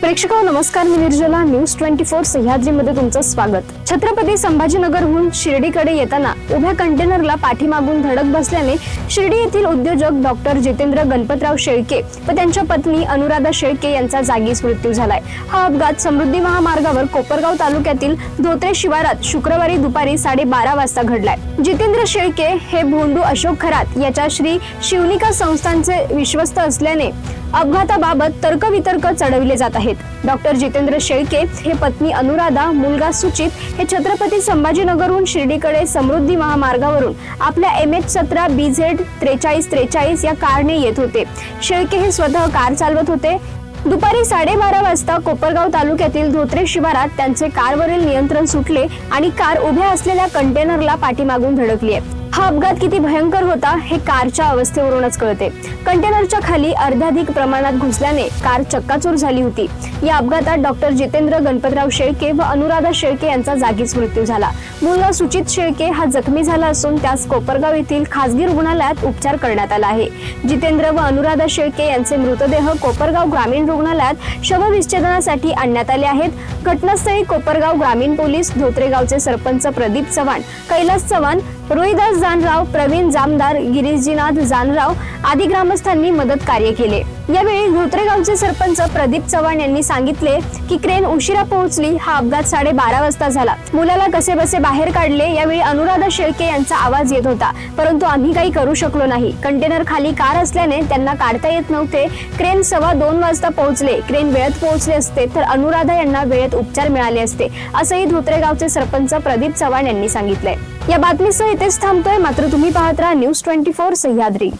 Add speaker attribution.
Speaker 1: प्रेक्षकांनो नमस्कार, मी निर्जला. न्यूज 24 सह्याद्रीमध्ये तुमचं स्वागत. छत्रपती संभाजीनगरहून शिर्डीकडे येताना उभ्या कंटेनरला पाठीमागून धडक बसल्याने शिर्डी येथील उद्योजक डॉक्टर जितेंद्र गणपतराव शेळके व त्यांच्या पत्नी अनुराधा शेळके यांचा जागीच मृत्यू झालाय. हा अपघात समृद्धी महामार्गावर कोपरगाव तालुक्यातील धोत्रे शिवारात शुक्रवारी दुपारी 12:30 वाजता घडलाय. जितेंद्र शेळके हे भोंडू अशोक खरात याच्या श्री शिवनिका संस्थांचे विश्वस्त असल्याने अपघाताबाबत तर्कवितर्क चढविले जात आहेत. डॉक्टर जितेंद्र शेळके हे पत्नी अनुराधा, मुलगा सुचित हे छत्रपती संभाजीनगरहून शिर्डीकडे समृद्धी महामार्गावरून आपल्या MH17 BZ 4343 या कारने येत होते. शेळके हे स्वतः कार चालवत होते. दुपारी 12:30 वाजता कोपरगाव तालुक्यातील धोत्रे शिवारात त्यांचे कारवरील नियंत्रण सुटले आणि कार उभ्या असलेल्या कंटेनरला पाठीमागून धडकली. हा अपघात किती भयंकर होता हे कारच्या अवस्थेवरूनच कळते. कंटेनरच्या खाली अर्ध्याधिक प्रमाणात घुसल्याने कार चक्काचूर झाली होती. या अपघातात डॉक्टर जितेंद्र गणपतराव शेळके व अनुराधा शेळके यांचा जागीच मृत्यू झाला. मुलगा सुचित शेळके हा जखमी झाला असून त्यास कोपरगाव येथील खासगी रुग्णालयात उपचार करण्यात आला आहे. जितेंद्र व अनुराधा शेळके यांचे मृतदेह कोपरगाव ग्रामीण रुग्णालयात शवविच्छेदनासाठी आणण्यात आले आहेत. घटनास्थळी कोपरगाव ग्रामीण पोलीस, धोत्रे गावचे सरपंच प्रदीप चव्हाण, कैलास चव्हाण, रोहिदास जानराव, प्रवीण जामदार, गिरीशजीनाथ जानराव आदी ग्रामस्थांनी मदत कार्य केले. यावेळी धोत्रे गावचे सरपंच प्रदीप चव्हाण यांनी सांगितले की क्रेन उशिरा पोहोचली. हा अपघात 12:30 वाजता झाला. मुलाला कसेबसे बाहेर काढले. यावेळी अनुराधा शेळके यांचा आवाज येत होता, परंतु आम्ही काही करू शकलो नाही. कंटेनर खाली कार असल्याने त्यांना काढता येत नव्हते. क्रेन 2:15 वाजता पोहोचले. क्रेन वेळेत पोहोचले असते तर अनुराधा यांना वेळेत उपचार मिळाले असते, असंही धोत्रे गावचे सरपंच प्रदीप चव्हाण यांनी सांगितलंय. या बातमीसह इथेच थांबतोय, मात्र तुम्ही पाहत राहा न्यूज 24 सह्याद्री.